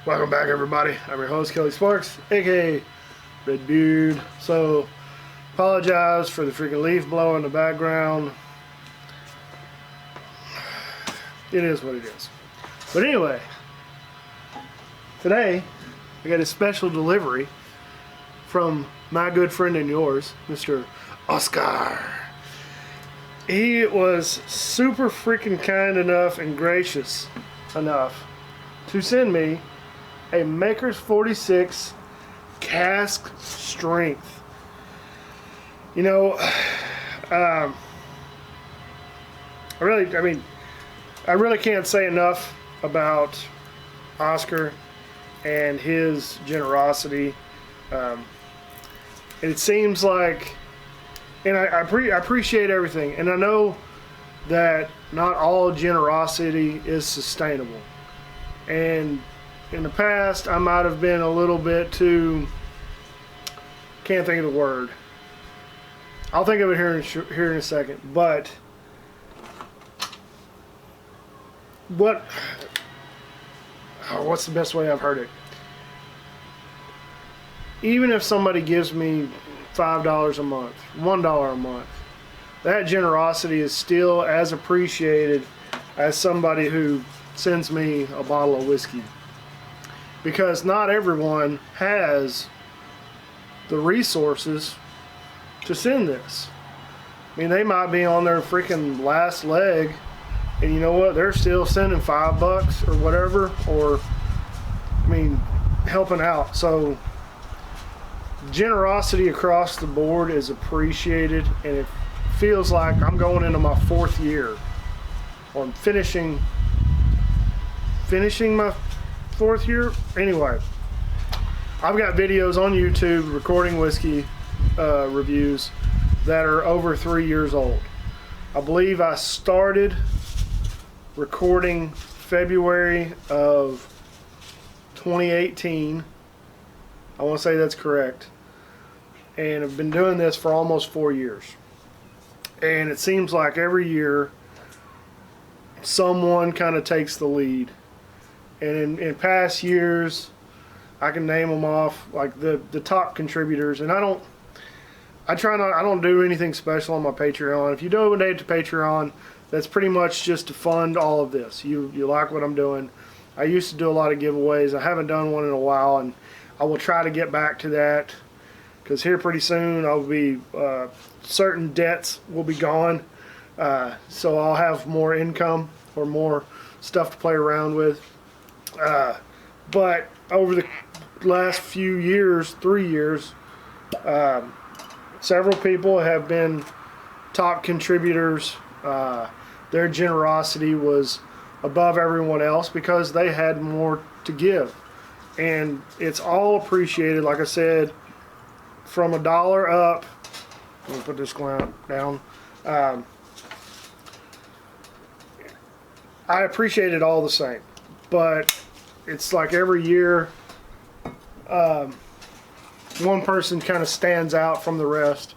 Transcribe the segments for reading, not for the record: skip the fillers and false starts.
Welcome back, everybody. I'm your host, Kelly Sparks, aka Red Beard. So, apologize for the freaking leaf blow in the background. It is what it is. But anyway, today I got a special delivery from my good friend and yours, Mr. Oscar. He was super freaking kind enough and gracious enough to send me a Maker's 46 Cask Strength. You know, I really can't say enough about Oscar and his generosity. It seems like, and I appreciate everything, and I know that not all generosity is sustainable. And in the past, I might have been a little bit too, can't think of the word. I'll think of it here in a second. But what's the best way I've heard it? Even if somebody gives me $5 a month, $1 a month, that generosity is still as appreciated as somebody who sends me a bottle of whiskey. Because not everyone has the resources to send this. I mean, they might be on their freaking last leg, and you know what? They're still sending $5 or whatever, or, I mean, helping out. So, generosity across the board is appreciated, and it feels like I'm going into my 4th year, or I'm finishing my 4th year. Anyway, I've got videos on YouTube recording whiskey reviews that are over 3 years old. I believe I started recording February of 2018. I want to say that's correct. And I've been doing this for almost 4 years. And it seems like every year someone kind of takes the lead. And in past years, I can name them off, like the top contributors. And I don't do anything special on my Patreon. If you donate to Patreon, that's pretty much just to fund all of this. You like what I'm doing. I used to do a lot of giveaways. I haven't done one in a while, and I will try to get back to that, because here pretty soon I'll be certain debts will be gone, so I'll have more income or more stuff to play around with. But over the last few years, 3 years, several people have been top contributors. Their generosity was above everyone else because they had more to give. And it's all appreciated, like I said, from $1 up. Let me put this down. I appreciate it all the same. But it's like every year, one person kind of stands out from the rest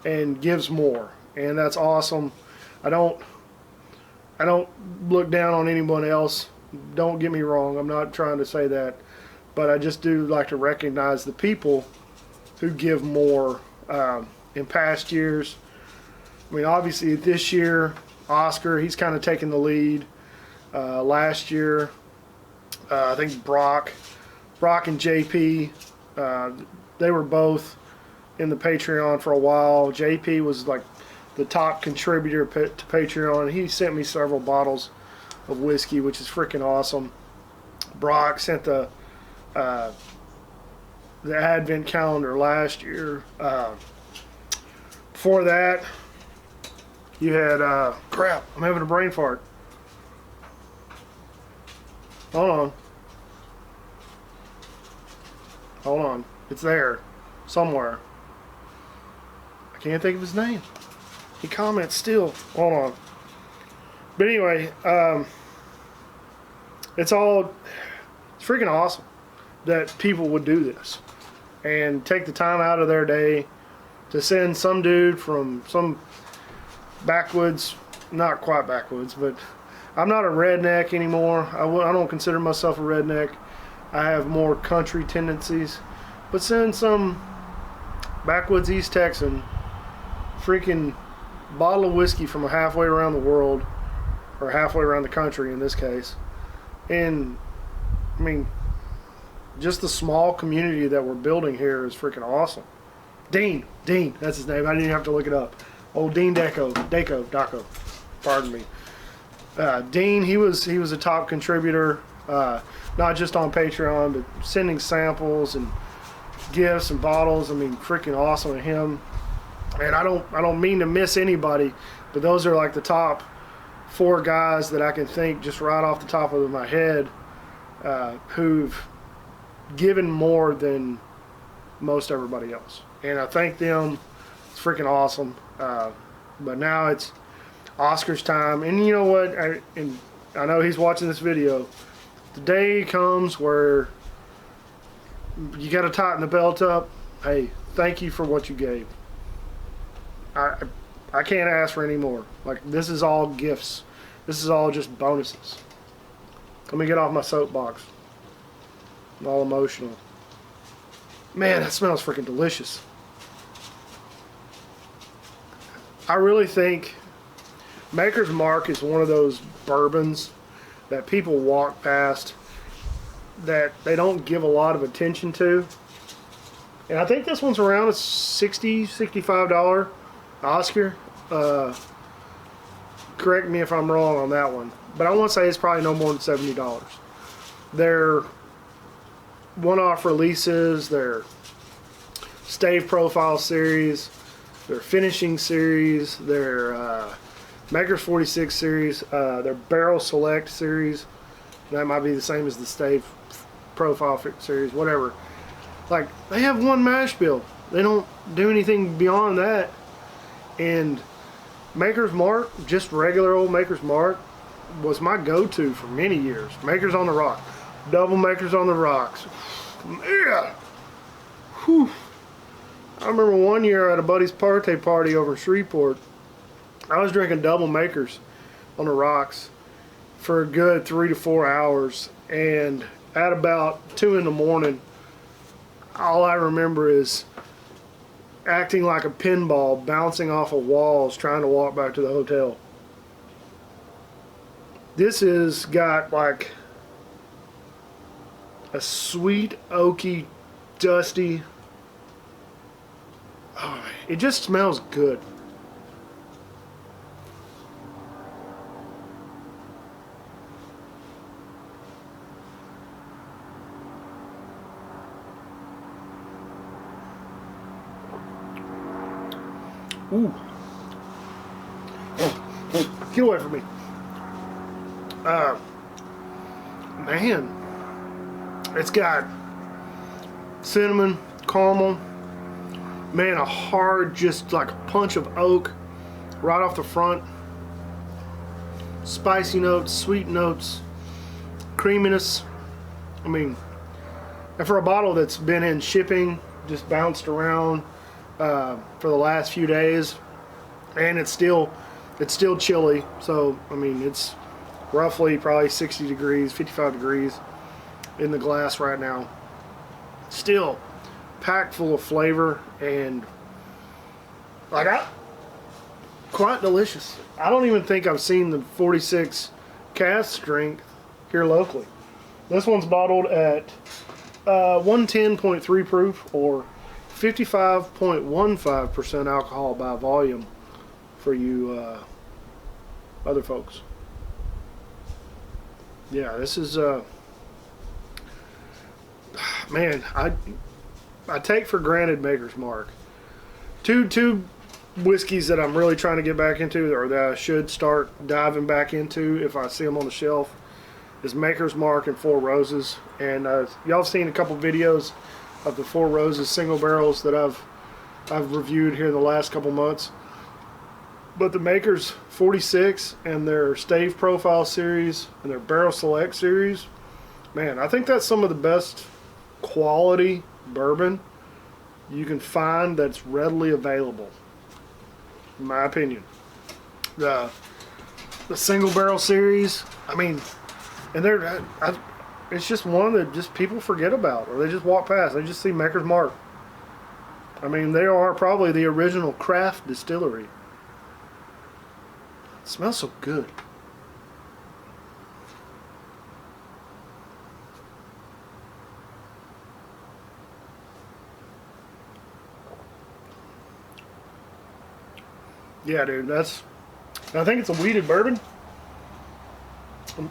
and gives more. And that's awesome. I don't look down on anyone else. Don't get me wrong. I'm not trying to say that. But I just do like to recognize the people who give more in past years. I mean, obviously this year, Oscar, he's kind of taken the lead. Last year, I think Brock and JP, they were both in the Patreon for a while. JP was like the top contributor to Patreon. He sent me several bottles of whiskey, which is freaking awesome. Brock sent the Advent calendar last year. Before that, you had crap. I'm having a brain fart. Hold on. It's there somewhere. I can't think of his name. He comments still. Hold on. But anyway, it's freaking awesome that people would do this and take the time out of their day to send some dude from some backwoods, not quite backwoods, but I'm not a redneck anymore. I don't consider myself a redneck. I have more country tendencies. But seeing some backwoods East Texan freaking bottle of whiskey from halfway around the world, or halfway around the country in this case, and I mean, just the small community that we're building here is freaking awesome. Dean, that's his name. I didn't even have to look it up. Old Dean Daco. Pardon me. Dean, he was a top contributor, not just on Patreon, but sending samples and gifts and bottles. I mean, freaking awesome of him. And I don't mean to miss anybody, but those are like the top 4 guys that I can think just right off the top of my head, who've given more than most everybody else. And I thank them. It's freaking awesome. But now it's Oscar's time. And you know what? I know he's watching this video. The day comes where you got to tighten the belt up. Hey, thank you for what you gave. I can't ask for any more. Like, this is all gifts. This is all just bonuses. Let me get off my soapbox. I'm all emotional. Man, that smells freaking delicious. I really think Maker's Mark is one of those bourbons that people walk past that they don't give a lot of attention to. And I think this one's around a $60, $65 Oscar. Correct me if I'm wrong on that one, but I want to say it's probably no more than $70. They're one-off releases, their stave profile series, their finishing series, their Maker's 46 series, their barrel select series. That might be the same as the stave profile series, whatever. Like, they have one mash bill. They don't do anything beyond that. And Maker's Mark, just regular old Maker's Mark, was my go-to for many years. Maker's on the Rock. Double Maker's on the Rocks. Yeah. Whew. I remember one year at a buddy's birthday party over in Shreveport, I was drinking double Makers on the Rocks for a good 3 to 4 hours. And at about 2 in the morning, all I remember is acting like a pinball, bouncing off of walls, trying to walk back to the hotel. This has got like a sweet, oaky, dusty. Oh, it just smells good. Ooh. Oh, get away from me. Man. It's got cinnamon, caramel. Man, a hard, just like a punch of oak right off the front. Spicy notes, sweet notes, creaminess. I mean, and for a bottle that's been in shipping, just bounced around for the last few days, and it's still chilly. So I mean, it's roughly probably 60 degrees, 55 degrees in the glass right now. Still packed full of flavor and like quite delicious. I don't even think I've seen the 46 cask strength here locally. This one's bottled at 110.3 proof or 55.15% alcohol by volume for you other folks. Yeah, this is man, I take for granted Maker's Mark. Two whiskeys that I'm really trying to get back into, or that I should start diving back into if I see them on the shelf, is Maker's Mark and Four Roses. And y'all have seen a couple videos of the Four Roses single barrels that I've reviewed here in the last couple months. But the Maker's 46 and their Stave Profile series and their Barrel Select series, man, I think that's some of the best quality bourbon you can find that's readily available, in my opinion. The single barrel series, I mean, and it's just one that just people forget about, or they just walk past. They just see Maker's Mark. I mean, they are probably the original craft distillery. It smells so good. Yeah, dude, that's... I think it's a wheated bourbon. I'm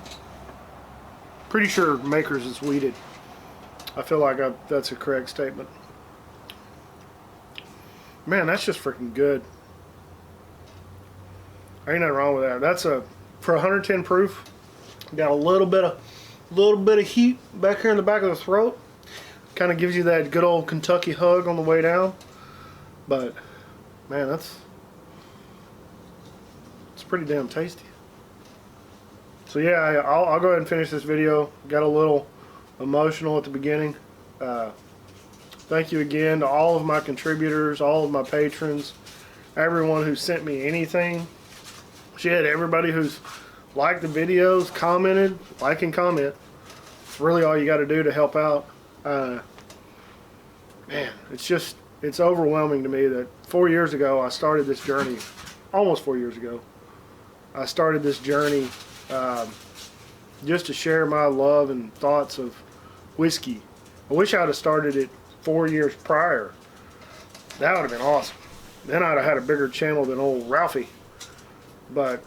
pretty sure Maker's is wheated. I feel like that's a correct statement. Man, that's just freaking good. Ain't nothing wrong with that. That's for 110 proof. Got a little bit of heat back here in the back of the throat. Kind of gives you that good old Kentucky hug on the way down. But man, it's pretty damn tasty. So yeah, I'll go ahead and finish this video. Got a little emotional at the beginning. Thank you again to all of my contributors, all of my patrons, everyone who sent me anything. Shit, everybody who's liked the videos, commented, like and comment. It's really all you got to do to help out. Man, it's overwhelming to me that 4 years ago I started this journey. Almost 4 years ago, I started this journey just to share my love and thoughts of whiskey. I wish I'd have started it 4 years prior. That would have been awesome. Then I'd have had a bigger channel than old Ralphie. Or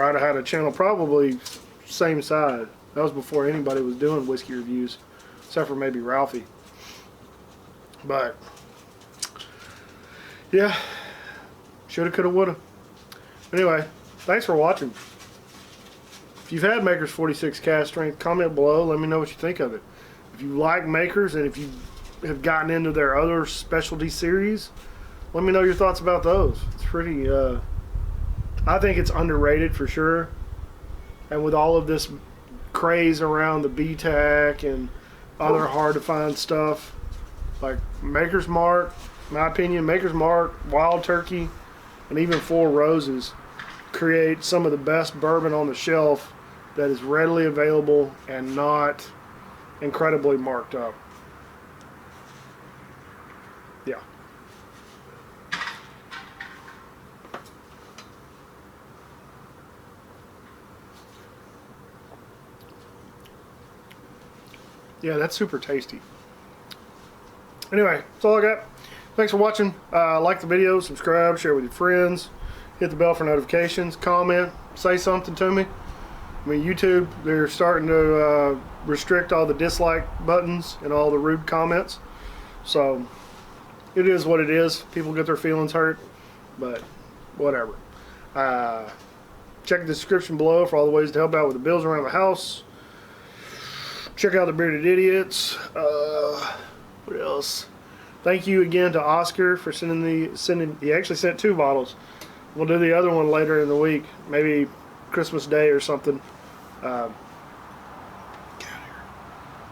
I'd have had a channel probably same size. That was before anybody was doing whiskey reviews, except for maybe Ralphie. But yeah, shoulda, coulda, woulda. Anyway, thanks for watching. If you've had Maker's 46 cask strength, comment below. Let me know what you think of it. If you like Maker's and if you have gotten into their other specialty series, let me know your thoughts about those. It's pretty, I think it's underrated for sure. And with all of this craze around the BTAC and other hard to find stuff, like Maker's Mark, in my opinion, Maker's Mark, Wild Turkey, and even Four Roses create some of the best bourbon on the shelf that is readily available and not incredibly marked up. Yeah. Yeah, that's super tasty. Anyway, that's all I got. Thanks for watching. Like the video, subscribe, share with your friends, hit the bell for notifications, comment, say something to me. I mean, YouTube, they're starting to restrict all the dislike buttons and all the rude comments. So, it is what it is. People get their feelings hurt, but whatever. Check the description below for all the ways to help out with the bills around the house. Check out the Bearded Idiots. What else? Thank you again to Oscar for sending. He actually sent 2 bottles. We'll do the other one later in the week, maybe Christmas Day or something.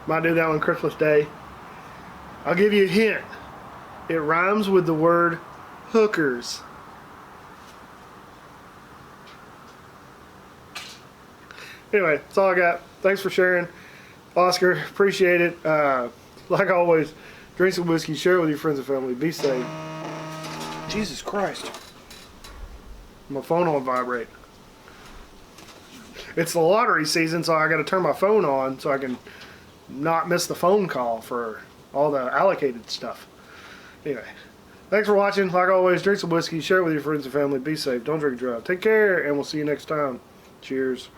Might do that one Christmas Day. I'll give you a hint. It rhymes with the word hookers. Anyway, that's all I got. Thanks for sharing, Oscar. Appreciate it. Like always, drink some whiskey, share it with your friends and family. Be safe. Jesus Christ. My phone on vibrate. It's the lottery season, so I got to turn my phone on so I can not miss the phone call for all the allocated stuff. Anyway, thanks for watching. Like always, drink some whiskey, share it with your friends and family. Be safe. Don't drink and drive. Take care, and we'll see you next time. Cheers.